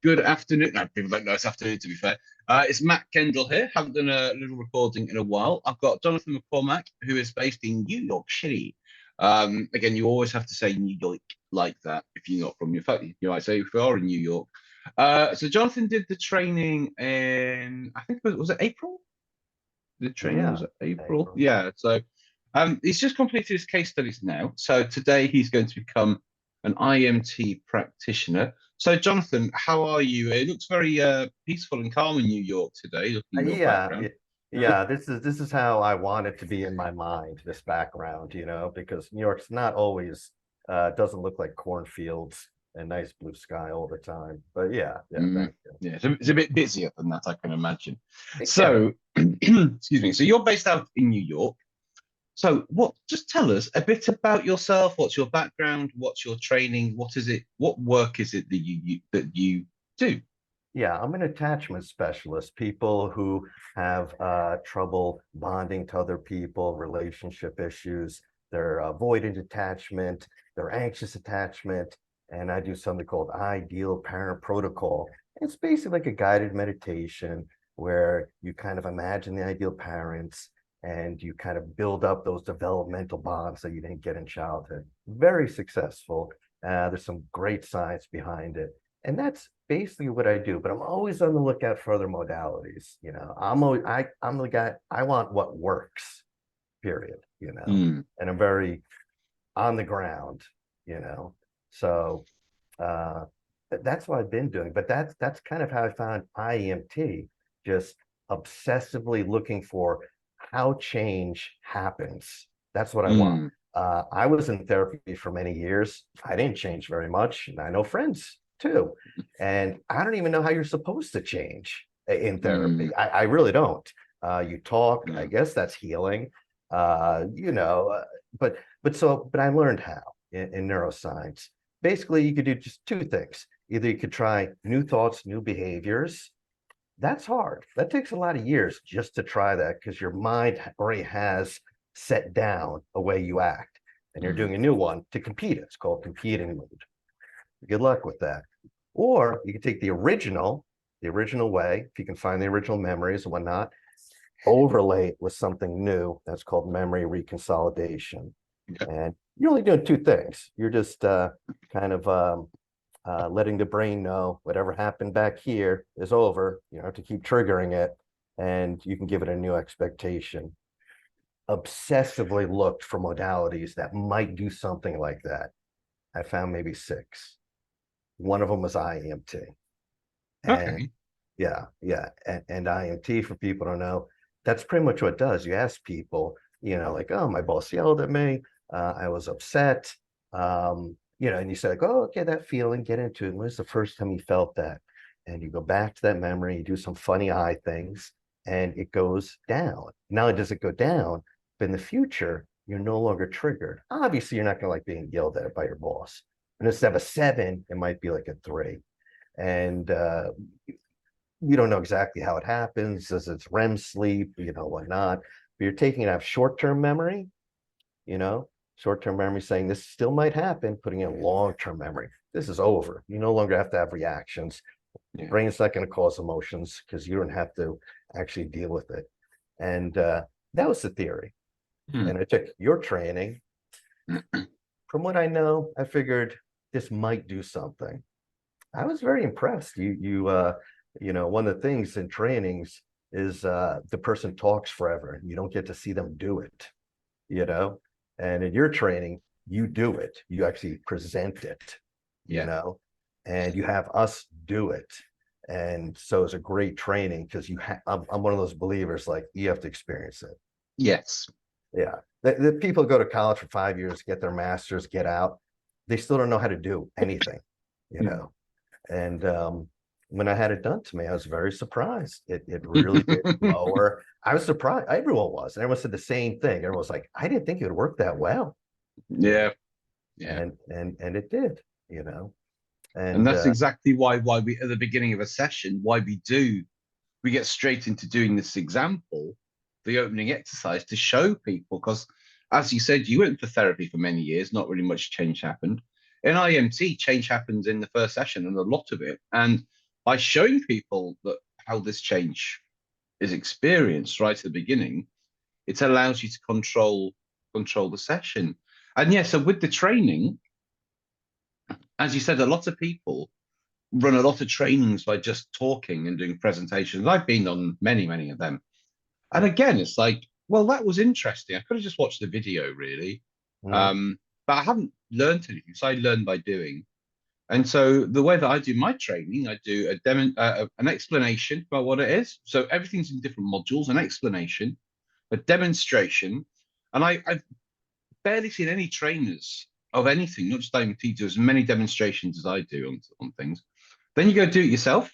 Good afternoon. No, people don't know it's afternoon, to be fair. It's Matt Kendall here. Haven't done a little recording in a while. I've got Jonathan McCormack, who is based in New York City. Again, you always have to say New York like that if you're not from your fact. You might say if you are in New York. So Jonathan did the training in, I think was it April? The training Yeah, was it April? April. Yeah. So he's just completed his case studies now. So today he's going to become an IEMT practitioner. So, Jonathan, how are you? It looks very peaceful and calm in New York today, looking at your Yeah, background. yeah. This is how I want it to be in my mind, this background, because New York's not always doesn't look like cornfields and nice blue sky all the time. But yeah, yeah, Mm, thank you. yeah, it's a bit busier than that, I can imagine. Yeah, So, excuse me. So, you're based out in New York. So, what? Just tell us a bit about yourself. What's your background? What's your training? What is it? What work is it that you do? yeah. I'm an attachment specialist. People who have trouble bonding to other people, relationship issues, they're avoidant attachment, they're anxious attachment, and I do something called Ideal Parent Protocol. It's basically like a guided meditation where you kind of imagine the ideal parents and you kind of build up those developmental bonds that you didn't get in childhood. Very successful. There's some great science behind it. And that's basically what I do, but I'm always on the lookout for other modalities. I'm the guy, I want what works, period, Hmm. and I'm very on the ground, you know. So uh that's what I've been doing. But that's kind of how I found IEMT, just obsessively looking for how change happens. That's what I want. Hmm. I was in therapy for many years. I didn't change very much, and I know friends too. And I don't even know how you're supposed to change in Hmm. therapy. I really don't. You talk, I Yeah. guess that's healing. Uh, you know, uh, but I learned how in neuroscience. Basically, you could do just two things. Either you could try new thoughts, new behaviors. That's hard. That takes a lot of years just to try that because your mind already has set down a way you act. And you're Hmm. doing a new one to compete. It's called competing mode. Good luck with that. Or you can take the original way, if you can find the original memories and whatnot, overlay it with something new. That's called memory reconsolidation. Yeah. And you're only doing two things. You're just kind of letting the brain know whatever happened back here is over. You don't have to keep triggering it, and you can give it a new expectation. Obsessively looked for modalities that might do something like that. I found maybe six. One of them was IEMT. And Okay. yeah. And IEMT, for people to know, that's pretty much what it does. You ask people, like, oh, my boss yelled at me. I was upset. And you say, like, oh, okay, that feeling, get into it. When's the first time you felt that? And you go back to that memory, you do some funny eye things, and it goes down. Not only does it go down, but in the future, you're no longer triggered. Obviously, you're not going to like being yelled at by your boss. And instead of a seven, it might be like a three. And we don't know exactly how it happens, as it's REM sleep, whatnot. But you're taking it out of short-term memory, you know, short-term memory saying this still might happen, putting in long-term memory. This is over. You no longer have to have reactions. Yeah. Brain's not going to cause emotions because you don't have to actually deal with it. And that was the theory. Hmm. And I took your training. From what I know, I figured this might do something. I was very impressed. One of the things in trainings is the person talks forever. You don't get to see them do it, you know. And in your training, you do it. You actually present it, you Yeah. know, and you have us do it. And so it's a great training because I'm one of those believers, like, you have to experience it. Yes. Yeah. The people go to college for 5 years, get their masters, get out. They still don't know how to do anything, you Hmm. know. And when I had it done to me, I was very surprised. It really did lower. I was surprised. Everyone was. And everyone said the same thing. Everyone was like, I didn't think it would work that well, you know. Yeah. Yeah. And it did, you know. And And that's exactly why we at the beginning of a session, we get straight into doing this example, the opening exercise to show people, because as you said, you went for therapy for many years, not really much change happened. In IMT, change happens in the first session and a lot of it. And by showing people that how this change is experienced right at the beginning, it allows you to control the session. And yeah, so with the training, as you said, a lot of people run a lot of trainings by just talking and doing presentations. I've been on many, many of them. And again, it's like, well, that was interesting. I could have just watched the video, really. Mhm. But I haven't learned anything. So I learn by doing. And so the way that I do my training, I do an explanation about what it is. So everything's in different modules, an explanation, a demonstration. And I've barely seen any trainers of anything, not just IMT, do as many demonstrations as I do on things. Then you go do it yourself,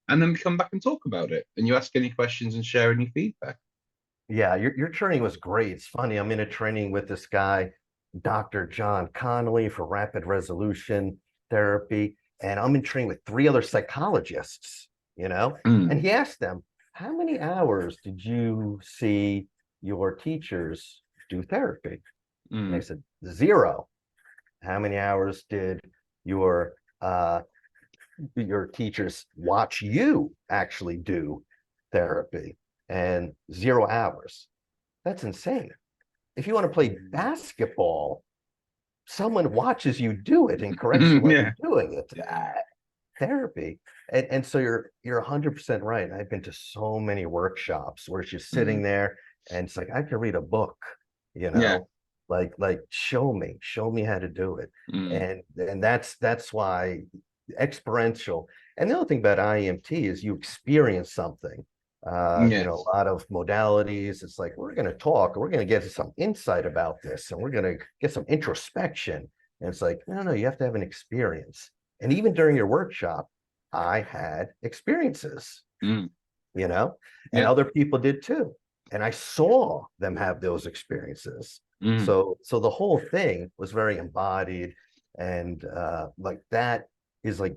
and then we come back and talk about it. And you ask any questions and share any feedback. Yeah, your training was great. It's funny. I'm in a training with this guy, Dr. John Connolly, for rapid resolution therapy, and I'm in training with three other psychologists, Mm, and he asked them, how many hours did you see your teachers do therapy? And they mm, said, zero. How many hours did your uh, your teachers watch you actually do therapy? And 0 hours. That's insane. If you want to play basketball, someone watches you do it and corrects you while yeah. you're doing it. Therapy. And so you're 100% right. I've been to so many workshops where it's just sitting Mm, there and it's like I could read a book, you yeah. know, like show me how to do it. Mm, And that's why experiential. And the other thing about IEMT is you experience something. A yes. lot of modalities. It's like we're going to talk, we're going to get some insight about this, and we're going to get some introspection. And it's like, no, you have to have an experience. And even during your workshop, I had experiences, Mm, you know, and yeah. other people did too. And I saw them have those experiences. Mm, So the whole thing was very embodied. And like that is like,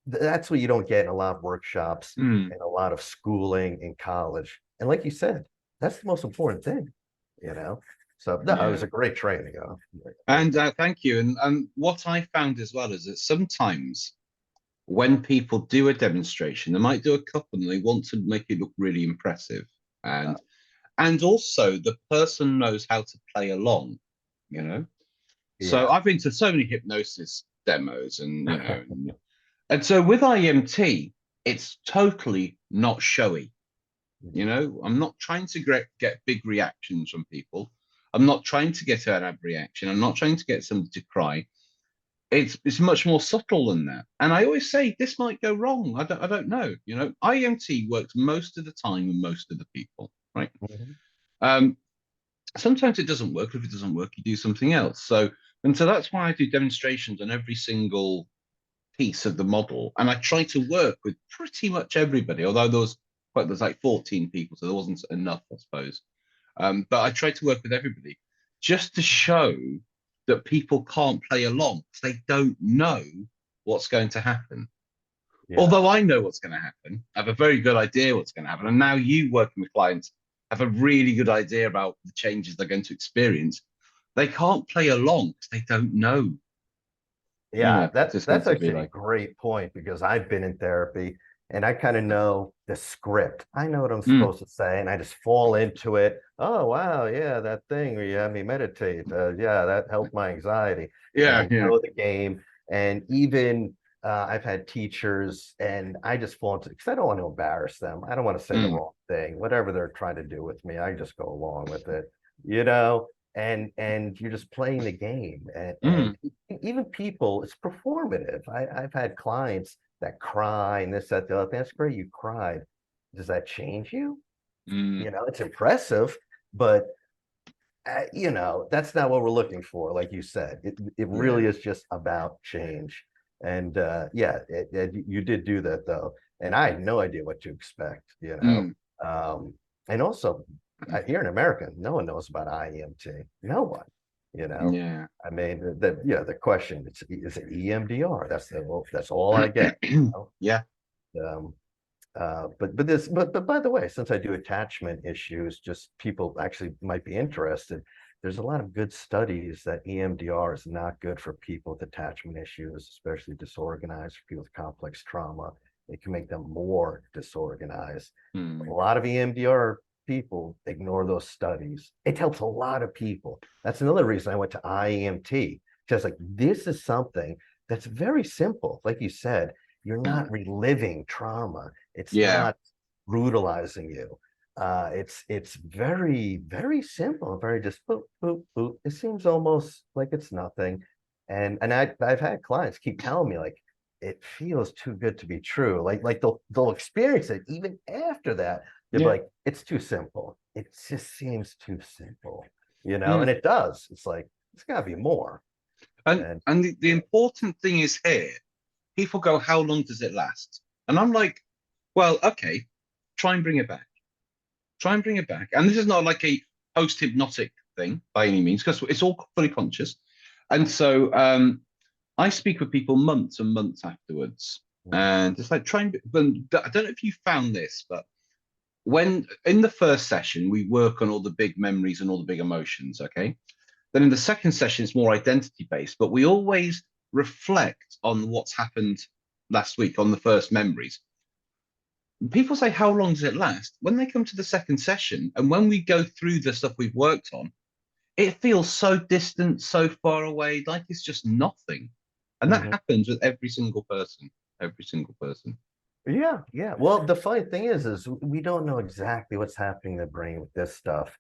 that's what you don't get in a lot of workshops mm, and a lot of schooling in college. And like you said, that's the most important thing, you know? So no, it was yeah. a great training. And thank you. And what I found as well is that sometimes when people do a demonstration, they might do a couple and they want to make it look really impressive. Uh, And also the person knows how to play along, you know. So yeah. I've been to so many hypnosis demos and so with IMT, it's totally not showy. I'm not trying to get big reactions from people. I'm not trying to get an ab reaction. I'm not trying to get somebody to cry. It's much more subtle than that. And I always say this might go wrong. I don't know. IMT works most of the time and most of the people, right? Mhm. Um, Sometimes it doesn't work. If it doesn't work, you do something else. So that's why I do demonstrations on every single piece of the model, and I try to work with pretty much everybody. Although there's like 14 people, so there wasn't enough, I suppose. But I try to work with everybody just to show that people can't play along because they don't know what's going to happen. Yeah. Although I know what's going to happen, I have a very good idea what's going to happen. And now you working with clients have a really good idea about the changes they're going to experience. They can't play along because they don't know, Yeah, what it's going that's to be actually a like. great point because I've been in therapy and I kind of know the script. I know what I'm Mm, supposed to say and I just fall into it. Oh, wow, yeah, that thing where you have me meditate. Yeah, that helped my anxiety. And yeah, I yeah. know the game. And even I've had teachers and I just fall into because I don't want to embarrass them. I don't want to say the Mm, wrong thing. Whatever they're trying to do with me, I just go along with it, you know? And you're just playing the game and mm, even people, it's performative. I've had clients that cry and this, that, the other. That's great. You cried. Does that change you? mm, It's impressive, but that's not what we're looking for. Like you said, it yeah. really is just about change. And yeah, you did do that though. And I had no idea what to expect, Mm, and also here in America, no one knows about IEMT. No one, you know. yeah. I mean, the question is it EMDR? That's all I get. Yeah. Um, but by the way, since I do attachment issues, just people actually might be interested. there's a lot of good studies that EMDR is not good for people with attachment issues, especially disorganized, for people with complex trauma. It can make them more disorganized. A lot of EMDR people ignore those studies. It helps a lot of people. That's another reason I went to IEMT. Just like, this is something that's very simple. Like you said, you're not reliving trauma. It's Yeah. not brutalizing you. It's very, very simple, very just boop, boop, boop. It seems almost like it's nothing. And I've had clients keep telling me, like, it feels too good to be true. Like they'll experience it even after that. They're Yeah. like, it's too simple. It just seems too simple, you know, and Mm. it does. It's like, it's gotta be more. And And the important thing is here, people go, how long does it last? And I'm like, well, okay, try and bring it back. Try and bring it back. And this is not like a post-hypnotic thing by any means, because it's all fully conscious. And so I speak with people months and months afterwards. And it's like trying, but I don't know if you found this, but when in the first session, we work on all the big memories and all the big emotions, okay? Then in the second session, it's more identity based, but we always reflect on what's happened last week on the first memories. People say, how long does it last? When they come to the second session, and when we go through the stuff we've worked on, it feels so distant, so far away, like it's just nothing. And that happens with every single person, every single person. Yeah, yeah. Well, the funny thing is we don't know exactly what's happening in the brain with this stuff.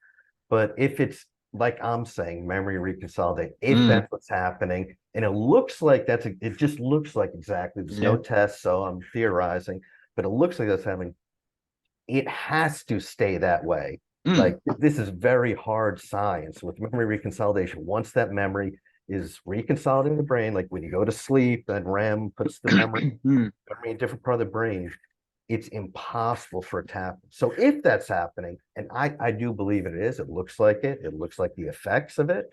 But if it's like I'm saying, memory reconsolidate, if Mm, that's what's happening, and it looks like it just looks like exactly, there's no yeah. test, so I'm theorizing, but it looks like that's happening. It has to stay that way. Mm, Like, this is very hard science with memory reconsolidation. Once that memory is reconsolidating the brain, like when you go to sleep, and REM puts the memory mm, in a different part of the brain, it's impossible for it to happen. So if that's happening, and I do believe it is, it looks like it looks like the effects of it,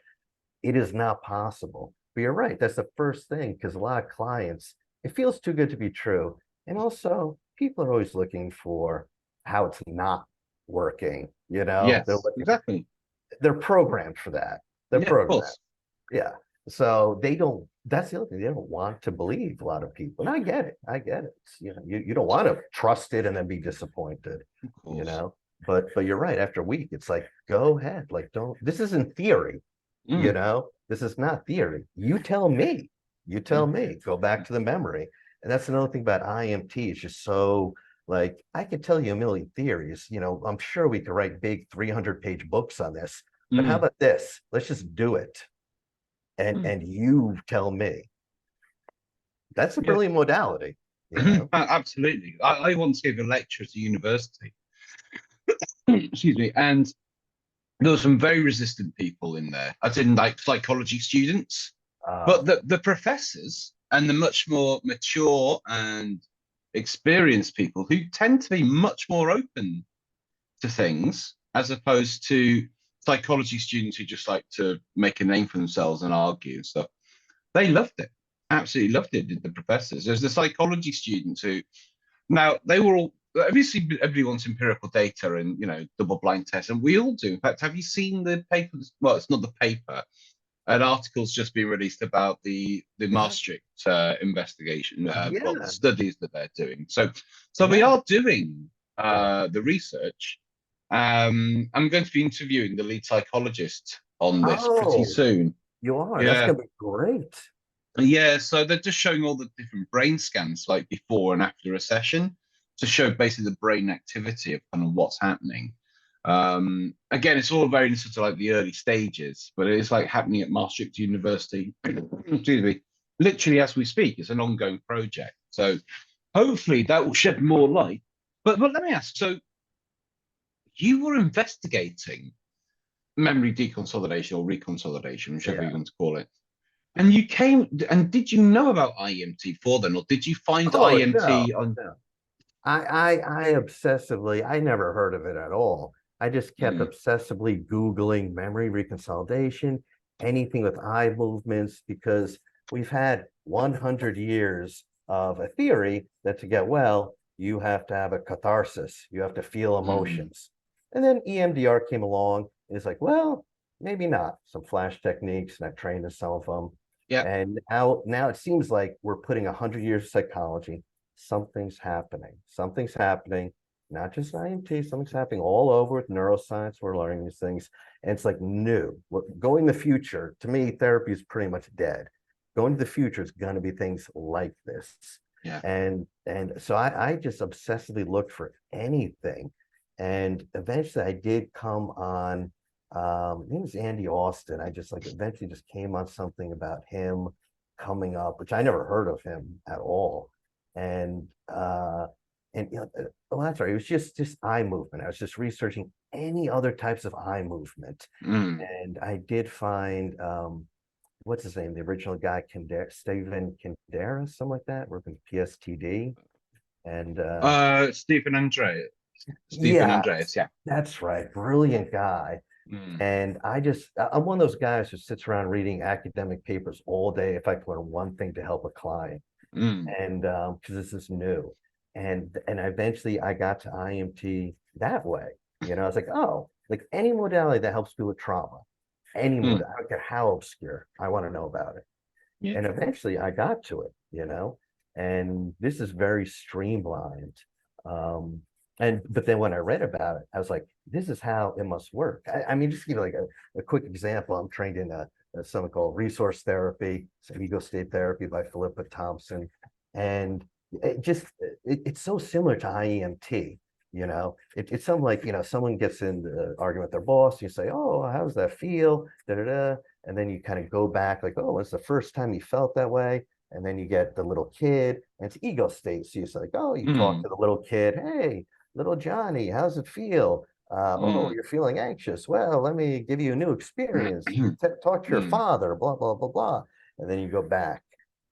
it is not possible. But you're right, that's the first thing, because a lot of clients, it feels too good to be true. And also, people are always looking for how it's not working, you know? yes, exactly. They're programmed for that. They're Yeah, of programmed. course. Yeah. So they don't, that's the other thing, they don't want to believe, a lot of people. And I get it. I get it. It's, you know, you don't want to trust it and then be disappointed, Of you course. know. But you're right, after a week, it's like, go ahead. Like, don't, this isn't theory, you Mm, know. This is not theory. You tell me. You yeah. tell me. Go back to the memory. And that's another thing about IMT. It's just so, like, I could tell you a million theories. You know, I'm sure we could write big 300-page books on this. But how Mm, about this? Let's just do it, mm, and you tell me. That's a yeah. brilliant modality, you know. Absolutely. I once gave a lecture at a university, excuse me, and there were some very resistant people in there. I didn't like psychology students, Uh, but the professors and the much more mature and experienced people who tend to be much more open to things as opposed to psychology students who just like to make a name for themselves and argue and stuff. They loved it. Absolutely loved it, did the professors. There's the psychology students who now they were all obviously everybody wants empirical data and double blind tests, and we all do. In fact, have you seen the paper? Well, it's not the paper. An article's just been released about the yeah, Maastricht investigation, well, the yeah, studies that they're doing. So we yeah. are doing the research. I'm going to be interviewing the lead psychologist on this pretty Oh, soon. you are. That's Yeah, gonna be great. yeah. So they're just showing all the different brain scans, like before and after a session, to show basically the brain activity of kind of what's happening. Again, it's all very sort of like the early stages, but it's like happening at Maastricht University. Excuse me, literally as we speak. It's an ongoing project. So hopefully that will shed more light. But let me ask. So you were investigating memory deconsolidation or reconsolidation, whichever Yeah. you want to call it. And you came, and did you know about IEMT for then, or did you find Oh no, IEMT on? no. I obsessively, I never heard of it at all. I just kept Mm, obsessively Googling memory reconsolidation, anything with eye movements, because we've had 100 years of a theory that to get well, you have to have a catharsis. You have to feel mm, emotions. And then EMDR came along, and it's like, well, maybe not. Some flash techniques, and I've trained in some of them. Yeah. And now it seems like we're putting 100 years of psychology. Something's happening. Something's happening. Not just IMT, something's happening all over with neuroscience. We're learning these things, and it's like new. Going the future, to me, therapy is pretty much dead. Going to the future is going to be things like this. Yeah. And so I just obsessively looked for anything. And eventually I did come on, his name was Andy Austin. I just like eventually just came on something about him coming up, which I never heard of him at all. And you know, oh, that's right. It was just eye movement. I was just researching any other types of eye movement. Mm. And I did find what's his name? The original guy, Stephen Kinderas, something like that, working PSTD. And Stephen Andreas. Stephen yeah, Andreas, yeah. that's right. Brilliant guy. Mm. And I'm one of those guys who sits around reading academic papers all day if I can learn one thing to help a client. Mm. And because this is new. And eventually I got to IMT that way. You know, I was like, oh, like any modality that helps people with trauma, any Mm. modality, I don't care how obscure, I want to know about it. Yeah. And eventually I got to it, you know, and this is very streamlined. But then when I read about it, I was like, this is how it must work. I mean, just to give you like a quick example, I'm trained in something called resource therapy, so ego state therapy by Philippa Thompson. And it's so similar to IEMT. You know, it's something like, you know, someone gets in the argument with their boss, you say, oh, how does that feel? Da, da, da. And then you kind of go back like, oh, it's the first time you felt that way. And then you get the little kid, and it's ego state. So you're like, oh, you talk Mm. to the little kid, hey, little Johnny, how's it feel? Oh, Mm. you're feeling anxious. Well, let me give you a new experience. Talk to your Mm. father, blah, blah, blah, blah. And then you go back.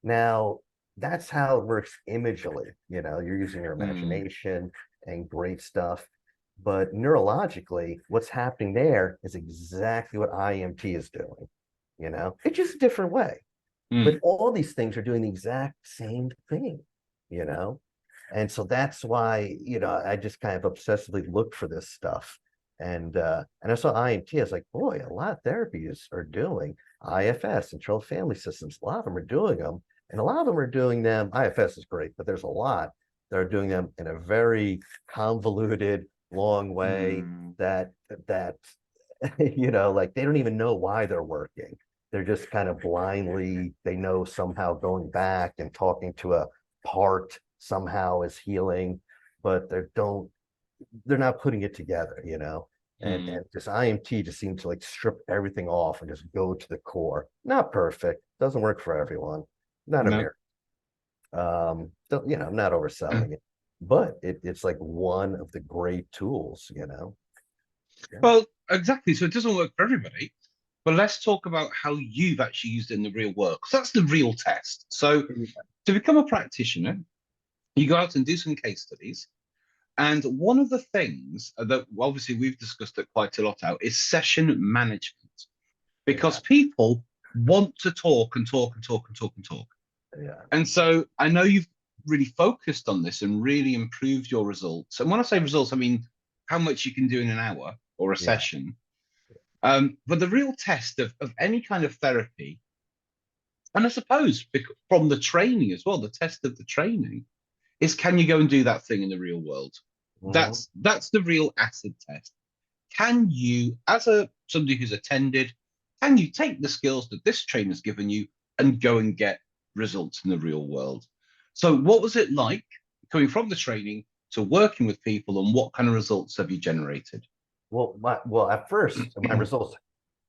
Now, that's how it works imagely. You know, you're using your Mm. imagination and great stuff. But neurologically, what's happening there is exactly what IMT is doing. You know, it's just a different way. But Mm. all these things are doing the exact same thing, you know? And so that's why, you know, I just kind of obsessively looked for this stuff. And I saw IMT, I was like, boy, a lot of therapies are doing IFS, internal family systems. A lot of them are doing them. And a lot of them are doing them, IFS is great, but there's a lot that are doing them in a very convoluted, long way Mm. that you know, like they don't even know why they're working. They're just kind of blindly, they know somehow going back and talking to a part somehow is healing, but they're not putting it together, you know. Mm. And this IMT just seems to like strip everything off and just go to the core. Not perfect, doesn't work for everyone, not a No. miracle. You know, I'm not overselling it, but it's like one of the great tools, you know. Yeah. Well, exactly. So it doesn't work for everybody. But let's talk about how you've actually used it in the real world, because that's the real test. So to become a practitioner, you go out and do some case studies. And one of the things that obviously we've discussed it quite a lot out is session management, Yeah, because people want to talk and talk and talk and talk and talk. yeah, And so I know you've really focused on this and really improved your results. And when I say results, I mean how much you can do in an hour or a yeah. session. But the real test of any kind of therapy, and I suppose from the training as well, the test of the training is, can you go and do that thing in the real world? Mhm. That's the real acid test. Can you, as a somebody who's attended, can you take the skills that this trainer's given you and go and get results in the real world? So what was it like coming from the training to working with people, and what kind of results have you generated? Well, at first, my results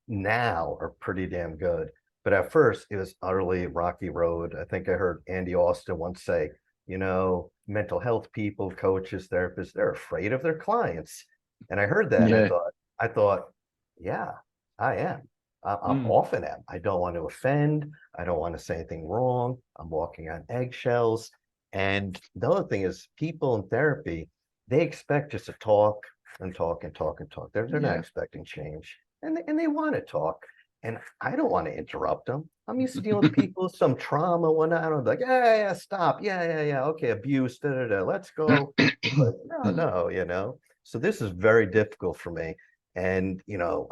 now are pretty damn good. But at first, it was utterly rocky road. I think I heard Andy Austin once say, you know, mental health people, coaches, therapists, they're afraid of their clients. And I heard that and Yeah. I thought, yeah, I am. I'm Mm. often am. I don't want to offend. I don't want to say anything wrong. I'm walking on eggshells. And the other thing is, people in therapy, they expect us to talk and talk and talk and talk. They're not Yeah. expecting change, and they want to talk, and I don't want to interrupt them. I'm used to dealing with people with some trauma, whatnot. I don't be like, yeah, yeah, stop, yeah, okay, abuse, da, let's go. But no, Mm. no, you know. So this is very difficult for me, And,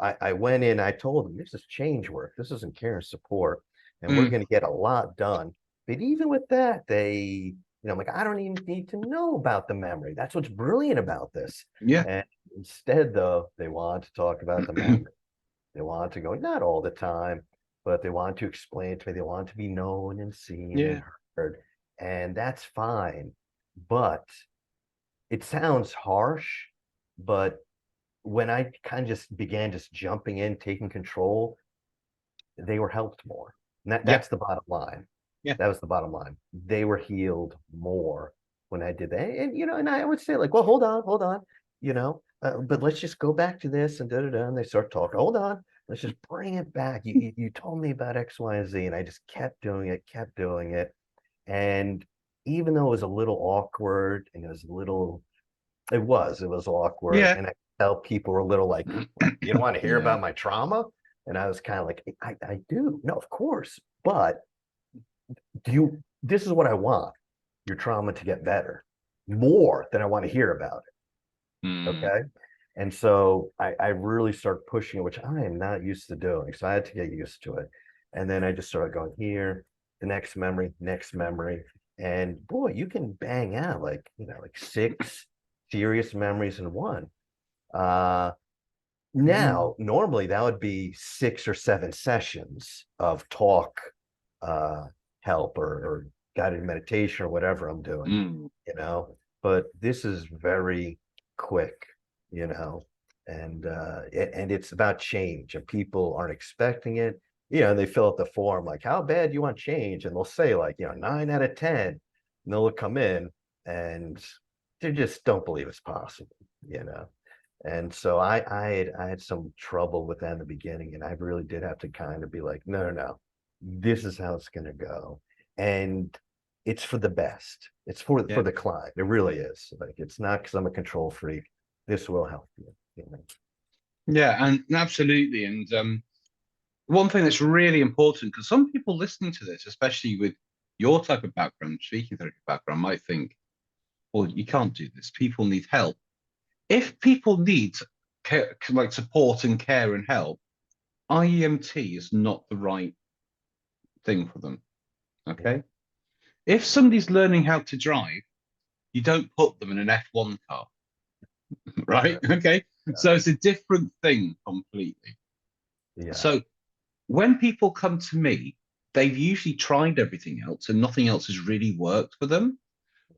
I went in, I told them, this is change work. This isn't care and support. And we're Mm, going to get a lot done. But even with that, I'm like, I don't even need to know about the memory. That's what's brilliant about this. yeah. And instead, though, they want to talk about the memory. They want to go, not all the time, but they want to explain to me. They want to be known and seen and Yeah. heard. And that's fine. But it sounds harsh, but when I kind of just began just jumping in, taking control, they were helped more. And Yeah. that's the bottom line. Yeah. That was the bottom line. They were healed more when I did that. And I would say, like, well, hold on, but let's just go back to this and da da da. And they start talking. Hold on, let's just bring it back. You told me about X, Y, and Z, and I just kept doing it, kept doing it. And even though it was a little awkward and it was awkward. Yeah. And I felt people were a little like, you don't want to hear Yeah. about my trauma? And I was kind of like, I do. No, of course. But this is what I want, your trauma to get better more than I want to hear about it. Mm, Okay. And so I really started pushing it, which I am not used to doing. So I had to get used to it. And then I just started going here, the next memory. And boy, you can bang out like 6 serious memories in one. Uh, mm, Now, normally that would be 6 or 7 sessions of talk, uh, help or guided meditation or whatever I'm doing, mm. but this is very quick, you know, and it's about change and people aren't expecting it. And they fill out the form like, how bad do you want change? And they'll say like, 9 out of 10, and they'll come in and they just don't believe it's possible, you know. And so I had some trouble with that in the beginning, and I really did have to kind of be like, no, no, no, this is how it's going to go, and it's for the best. It's for Yeah. the client. It really is. Like it's not because I'm a control freak. This will help you. Yeah. And absolutely. And one thing that's really important, because some people listening to this, especially with your type of background, speaking therapy background, might think, well, you can't do this. People need help. If people need care, like support and care and help, IEMT is not the right thing for them. Yeah, Okay. If somebody's learning how to drive, you don't put them in an F1 car, right? right. Okay. Yeah, So it's a different thing completely. yeah, So when people come to me, they've usually tried everything else and nothing else has really worked for them.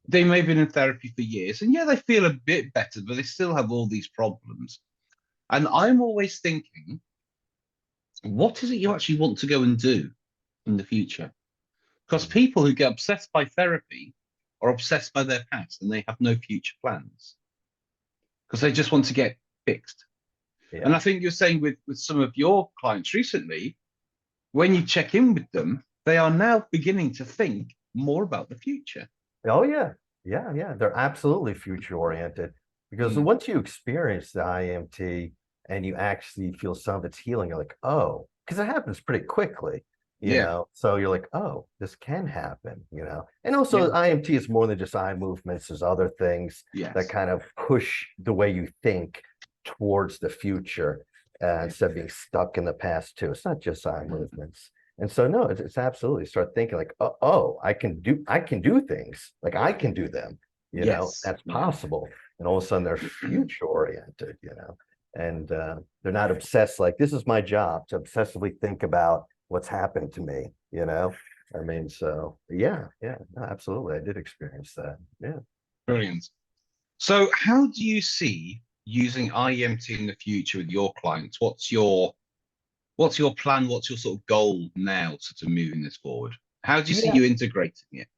They may have been in therapy for years and yeah, they feel a bit better, but they still have all these problems. And I'm always thinking, what is it you actually want to go and do in the future? Because mhm, people who get obsessed by therapy are obsessed by their past and they have no future plans because they just want to get fixed. And yeah. I think you're saying with some of your clients recently, when you check in with them, they are now beginning to think more about the future. Oh yeah, yeah, yeah. They're absolutely future oriented because Mm, once you experience the IMT and you actually feel some of its healing, you're like, oh, because it happens pretty quickly, yeah, So you're like, oh, this can happen. And yeah, also IMT is more than just eye movements. There's other things that yes, kind of push the way you think towards the future yeah, instead of being stuck in the past too. It's not just eye movements. And so no, it's absolutely start thinking like, oh, I can do things like I can do them, yes, that's yeah, possible. And all of a sudden they're future oriented. And they're not obsessed like this is my job to obsessively think about what's happened to me. I mean, so yeah, yeah, no, absolutely. I did experience that. Yeah. brilliant. So, how do you see using IEMT in the future with your clients? What's your plan? What's your sort of goal now to moving this forward? How do you see Yeah. you integrating it?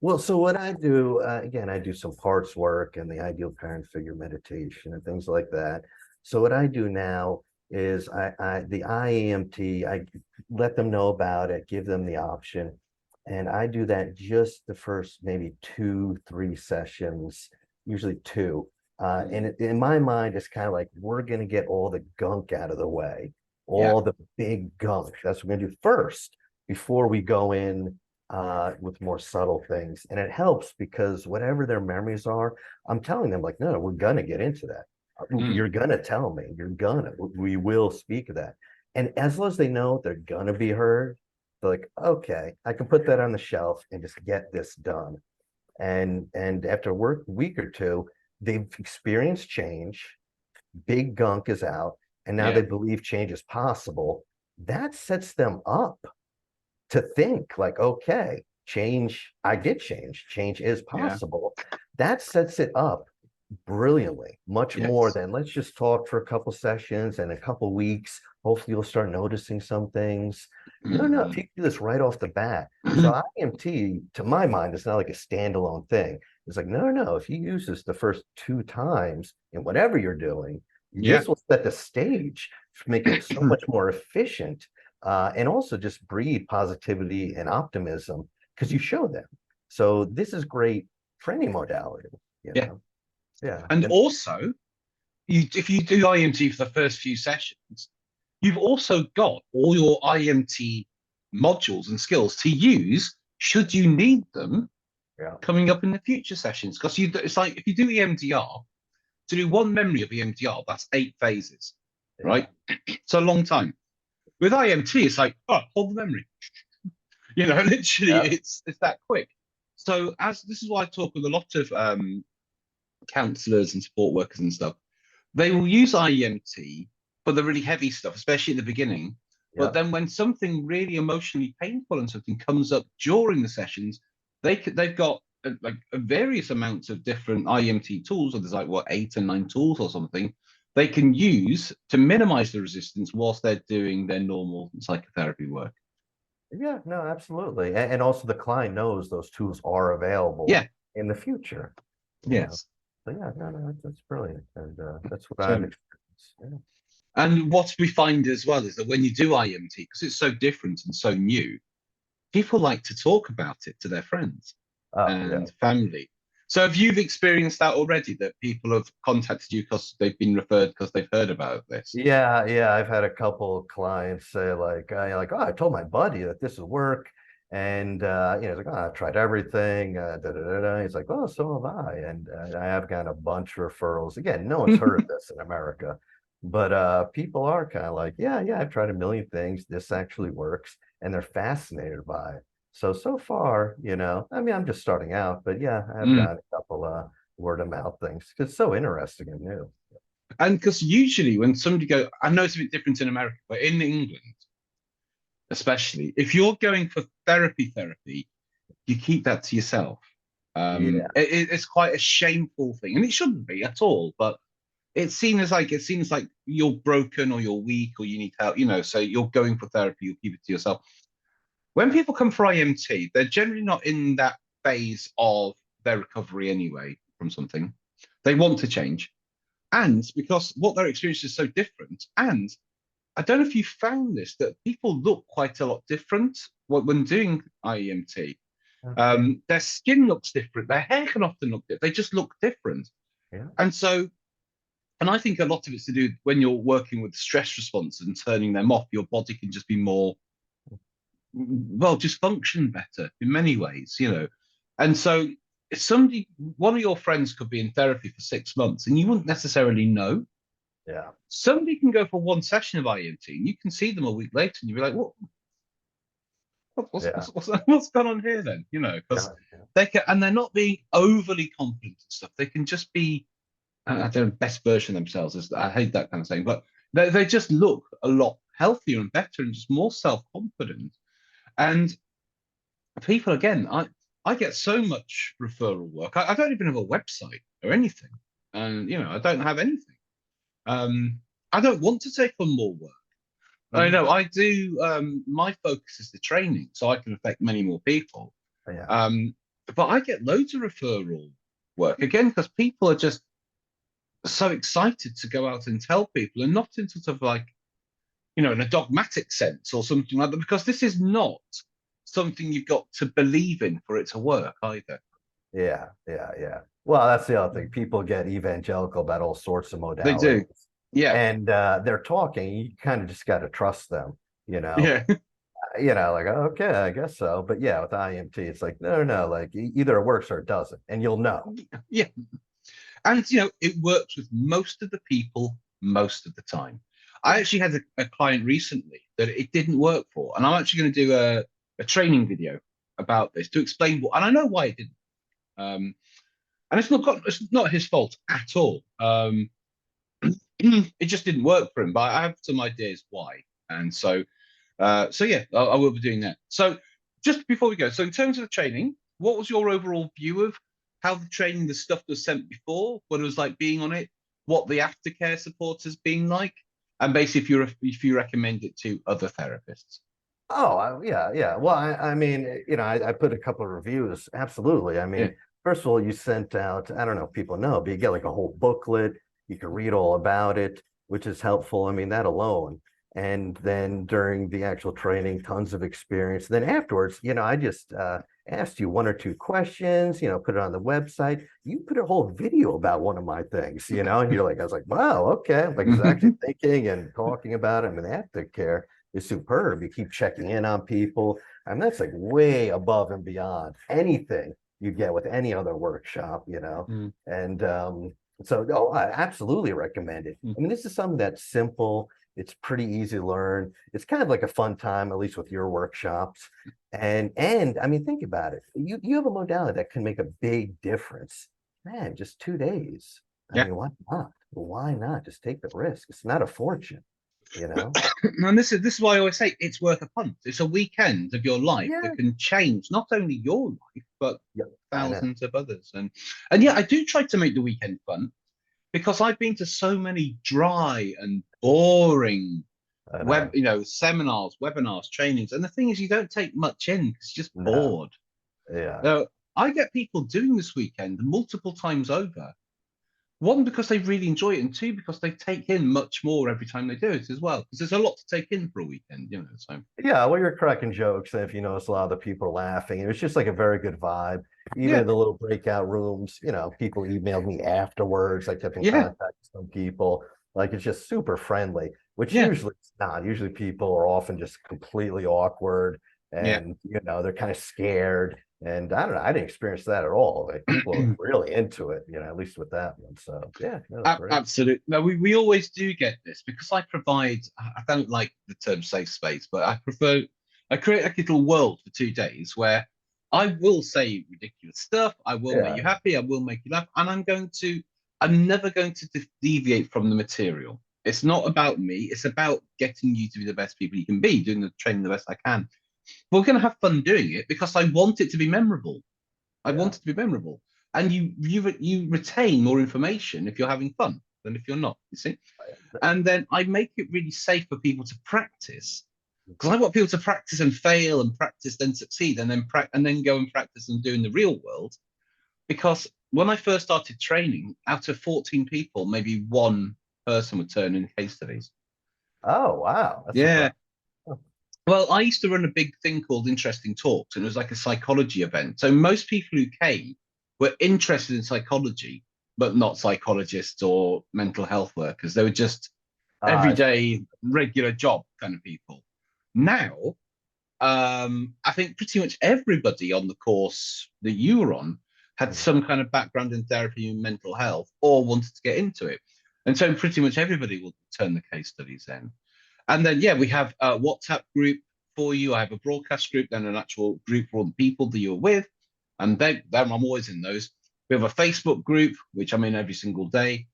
Well, so what I do, again, I do some parts work and the ideal parent figure meditation and things like that. So what I do now is the IEMT, I let them know about it, give them the option. And I do that just the first maybe 2, 3 sessions, usually two. Mm, In my mind, it's kind of like we're going to get all the gunk out of the way, yeah, all the big gunk. That's what we're going to do first before we go in with more subtle things. And it helps because whatever their memories are, I'm telling them, like, no, we're going to get into that. Mm. You're gonna tell me. We will speak of that. And as long as they know they're gonna be heard, they're like, okay, I can put that on the shelf and just get this done. And after a week or two, they've experienced change. Big gunk is out, and now Yeah. they believe change is possible. That sets them up to think like, okay, change, I did change. Change is Yeah. possible. That sets it up brilliantly, much more Yes. than let's just talk for a couple sessions and a couple weeks. Hopefully, you'll start noticing some things. No, no, if Mm. you do this right off the bat. So IMT, to my mind, is not like a standalone thing. It's like, no, no, if you use this the first 2 times in whatever you're doing, Yeah. this will set the stage to make it so much more efficient, and also just breed positivity and optimism because you show them. So this is great for any modality, you Yeah. know. Yeah. And And also, if you do IMT for the first few sessions, you've also got all your IMT modules and skills to use should you need them yeah, coming up in the future sessions. Because it's like if you do EMDR, to do one memory of EMDR, that's 8 phases, yeah, right? It's a long time. With IMT, it's like, oh, hold the memory. Literally, yeah, it's that quick. So as this is why I talk with a lot of counselors and support workers and stuff. They will use IEMT for the really heavy stuff, especially at the beginning. But yeah. then when something really emotionally painful and something comes up during the sessions, they've got like various amounts of different IEMT tools. So there's like what 8 or 9 tools or something they can use to minimize the resistance whilst they're doing their normal psychotherapy work. Yeah, no, absolutely. And also the client knows those tools are available Yeah. in the future, you know. Yes. So yeah, no, no, that's brilliant. And that's what I've So experienced. Yeah. and what we find as well is that when you do IEMT, because it's so different and so new, people like to talk about it to their friends Oh, yeah. and family. So have you experienced that already, that people have contacted you because they've been referred because they've heard about this? Yeah, yeah. I've had a couple of clients say oh, I told my buddy that this would work. And he's like, oh, I've tried everything. Da, da, da, da. He's like, oh, so have I. And I have gotten a bunch of referrals. Again, no one's heard of this in America, but people are kind of like, yeah, yeah, I've tried a million things. This actually works, and they're fascinated by it. So far, I mean, I'm just starting out, but yeah, I've Mm. gotten a couple word of mouth things. It's so interesting and new. And because usually when somebody go, I know it's a bit different in America, but in England, especially, if you're going for therapy, you keep that to yourself. Yeah, It's quite a shameful thing, and it shouldn't be at all. But it's seen as like you're broken or you're weak or you need help. So you're going for therapy. You keep it to yourself. When people come for IMT, they're generally not in that phase of their recovery anyway from something. They want to change, and because what their experience is so different, and I don't know if you found this, that people look quite a lot different when doing IEMT. yeah, Their skin looks different. Their hair can often look different. They just look different. yeah, And so, and I think a lot of it's to do when you're working with stress response and turning them off, your body can just be more, well, just function better in many ways. And so, if one of your friends could be in therapy for 6 months and you wouldn't necessarily know. yeah, Somebody can go for one session of IEMT and you can see them a week later and you'll be like, yeah, what's going on here then? Because yeah, and they're not being overly confident and stuff. They can just be, I don't know, best version of themselves. I hate that kind of thing, but they just look a lot healthier and better and just more self-confident. And people, again, I get so much referral work. I don't even have a website or anything. And, I don't have anything. I don't want to take on more work. I mhm, know I do. My focus is the training, so I can affect many more people. yeah, Um, but I get loads of referral work again because people are just so excited to go out and tell people, and not in sort of like, in a dogmatic sense or something like that, because this is not something you've got to believe in for it to work either. yeah, yeah, yeah. Well, that's the other thing. People get evangelical about all sorts of They do. modalities, Yeah. and they're talking. You kind of just got to trust them, you know. Yeah. Like, okay, I guess so. But yeah, with IMT, it's like, no, no, like either it works or it doesn't, and you'll know. Yeah. And it works with most of the people most of the time. I actually had a client recently that it didn't work for, and I'm actually going to do a training video about this to explain what, and I know why it didn't. And it's not his fault at all. It just didn't work for him, but I have some ideas why. And so yeah, I will be doing that. So just before we go, so in terms of the training, what was your overall view of how the training, the stuff was sent before, what it was like being on it, what the aftercare support has been like, and basically if you recommend it to other therapists? Oh, yeah, yeah. Well, I mean, I put a couple of reviews. Absolutely. I Yeah, mean, first of all, you sent out, I don't know if people know, but you get like a whole booklet. You can read all about it, which is helpful. I mean, that alone. And then during the actual training, tons of experience. Then afterwards, I just asked you one or two questions, put it on the website. You put a whole video about one of my things, and you're like, I was like, wow, okay. Like, I was actually thinking and talking about it. I mean, aftercare is superb. You keep checking in on people. I mean, that's like way above and beyond anything you get with any other workshop. Mm, And so, oh, I absolutely recommend it. mm. I mean, this is something that's simple. It's pretty easy to learn. It's kind of like a fun time, at least with your workshops. And I mean, think about it. You have a modality that can make a big difference. Man, just 2 days. I Yeah. mean, why not? Why not? Just take the risk. It's not a fortune, you know? And this is why I always say it's worth a punt. It's a weekend of your life Yeah. that can change not only your life but Yeah, I know. thousands of others. And yeah, I do try to make the weekend fun because I've been to so many dry and boring I know. seminars, webinars, trainings, and the thing is, you don't take much in because you're just No. bored. Yeah. So I get people doing this weekend multiple times over. One, because they really enjoy it, and two, because they take in much more every time they do it as well. Because there's a lot to take in for a weekend. So Yeah, well, you're cracking jokes. And if you notice, a lot of the people are laughing. It was just like a very good vibe. Even yeah, in the little breakout rooms, people emailed me afterwards. I kept in yeah, contact with some people. Like it's just super friendly, which yeah, usually it's not. Usually people are often just completely awkward yeah. and they're kind of scared. And I don't know, I didn't experience that at all. Like people are really into it, at least with that one. So yeah, that was great. Absolutely. No, we always do get this because I provide, I don't like the term safe space, but I create a little world for 2 days where I will say ridiculous stuff. I will make Yeah, you happy. I will make you laugh. And I'm never going to deviate from the material. It's not about me. It's about getting you to be the best people you can be, doing the training the best I can. But we're going to have fun doing it because I want it to be memorable. I yeah. want it to be memorable. And you retain more information if you're having fun than if you're not, you see? And then I make it really safe for people to practice because I want people to practice and fail and practice, then succeed, and then go and practice and do in the real world. Because when I first started training, out of 14 people, maybe one person would turn in case studies. Oh, wow. That's Yeah. surprising. Oh, Well, I used to run a big thing called Interesting Talks, and it was like a psychology event. So most people who came were interested in psychology, but not psychologists or mental health workers. They were just I see. everyday, regular job kind of people. Now, I think pretty much everybody on the course that you were on had Mhm. some kind of background in therapy and mental health or wanted to get into it. And so pretty much everybody will turn the case studies in. And then, yeah, we have a WhatsApp group for you. I have a broadcast group, then an actual group for all the people that you're with. And then I'm always in those. We have a Facebook group, which I'm in every single day.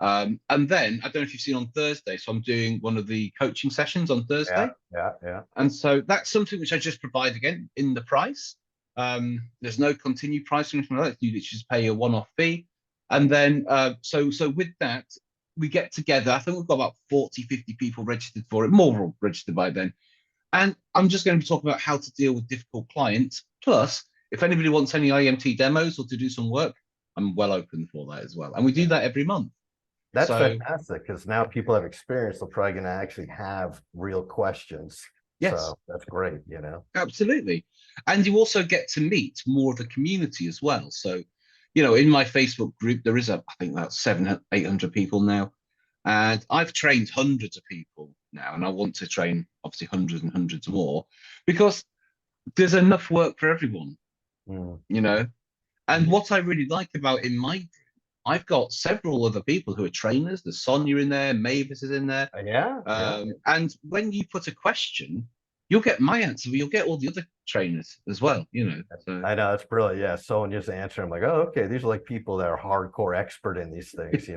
And then I don't know if you've seen on Thursday. So I'm doing one of the coaching sessions on Yeah, Thursday. yeah, yeah. And so that's something which I just provide again in the price. There's no continued price or anything like that. You just pay a one-off fee. And then so with that, we get together. I think we've got about 40, 50 people registered for it, more will registered by then. And I'm just going to be talking about how to deal with difficult clients. Plus, if anybody wants any IEMT demos or to do some work, I'm well open for that as well. And we do Yeah. that every month. That's So fantastic because now people have experience. They're probably going to actually have real questions. yes, So that's great. absolutely. And you also get to meet more of the community as well. So, in my Facebook group, there is I think about 700, 800 people now. And I've trained hundreds of people now, and I want to train obviously hundreds and hundreds more because there's enough work for everyone, Mm, you know. And yeah. what I really like about in my group, I've got several other people who are trainers. There's Sonia in there, Mavis is in there. Yeah. And when you put a question, you'll get my answer, but you'll get all the other trainers as well, you know. So I know, it's brilliant. Yeah, someone just answer. I'm like, oh, okay. These are like people that are hardcore expert in these things.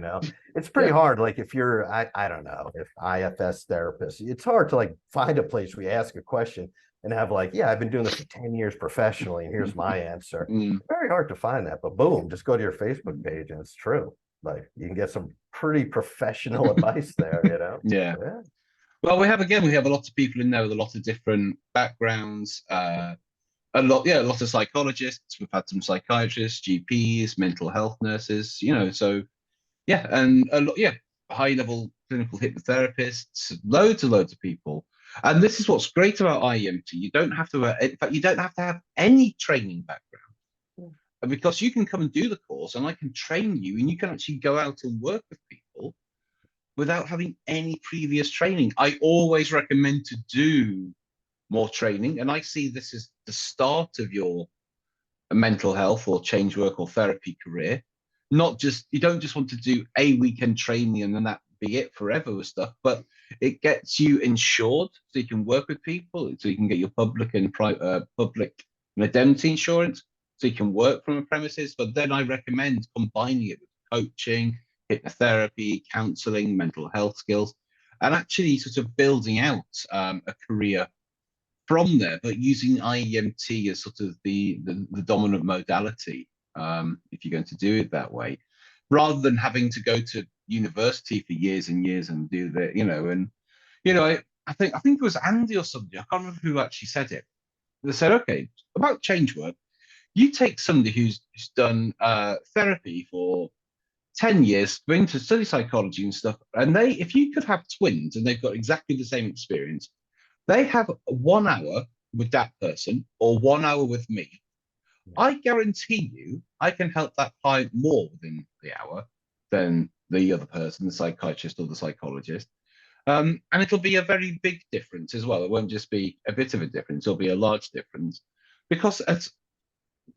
It's pretty yeah. hard. Like if you're, I don't know, if IFS therapist, it's hard to like find a place where you ask a question and have like, yeah, I've been doing this for 10 years professionally, and here's my answer. Mm, Very hard to find that, but boom, just go to your Facebook page and it's true. Like you can get some pretty professional advice there. yeah. Yeah. Well, we have a lot of people in there with a lot of different backgrounds. A lot of psychologists. We've had some psychiatrists, GPs, mental health nurses, you know, so yeah, and a lot, yeah, high level clinical hypnotherapists, loads of people. And this is what's great about IEMT. You don't have to, in fact, you don't have to have any training background because you can come and do the course and I can train you and you can actually go out and work with people without having any previous training. I always recommend to do more training. And I see this as the start of your mental health or change work or therapy career. Not just, you don't just want to do a weekend training and then that be it forever with stuff, but it gets you insured so you can work with people, so you can get your public and private public indemnity insurance, so you can work from a premises. But then I recommend combining it with coaching, hypnotherapy, counseling, mental health skills, and actually sort of building out a career from there, but using IEMT as sort of the dominant modality, if you're going to do it that way, rather than having to go to university for years and years and do that, you know. And I think it was Andy or somebody, I can't remember who actually said it. They said, okay, about change work, you take somebody who's done therapy for 10 years, been to study psychology and stuff, and if you could have twins and they've got exactly the same experience, they have 1 hour with that person or 1 hour with me. I guarantee you, I can help that client more within the hour than the other person, the psychiatrist or the psychologist. And it'll be a very big difference as well. It won't just be a bit of a difference, it'll be a large difference. Because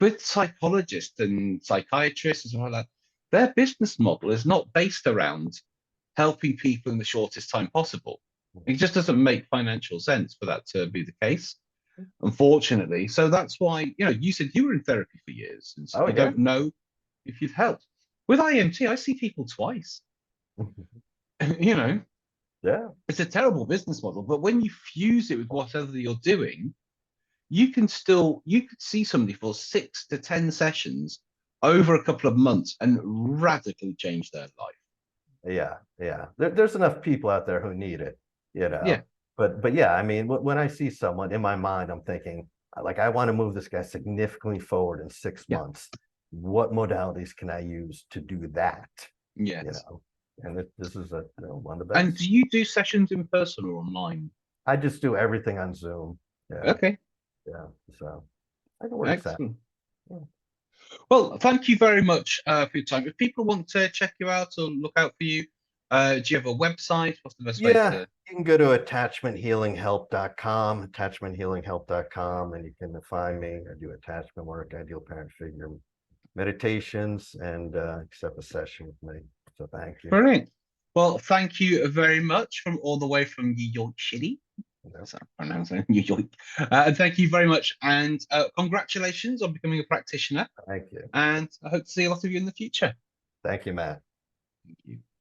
with psychologists and psychiatrists and stuff like that, their business model is not based around helping people in the shortest time possible. It just doesn't make financial sense for that to be the case, unfortunately. So that's why, you said you were in therapy for years, and so Oh you yeah. don't know if you've helped. With IMT, I see people twice. Yeah. It's a terrible business model, but when you fuse it with whatever you're doing, you could see somebody for 6 to 10 sessions over a couple of months and radically change their life. Yeah. There's enough people out there who need it, Yeah. But yeah, I mean, when I see someone in my mind, I'm thinking, like, I want to move this guy significantly forward in 6 months. What modalities can I use to do that? Yes. And this is one of the best. And do you do sessions in person or online? I just do everything on Zoom. Yeah. Okay. Yeah. So I can work that. Excellent. Yeah. Well, thank you very much for your time. If people want to check you out or look out for you, do you have a website? What's the best way to? You can go to attachmenthealinghelp.com, and you can find me. I do attachment work, ideal parent figure meditations, and accept a session with me. So thank you. Brilliant. Well, thank you very much from all the way from New York City. That's how I pronounce it, New York. And thank you very much. And congratulations on becoming a practitioner. Thank you. And I hope to see a lot of you in the future. Thank you, Matt. Thank you.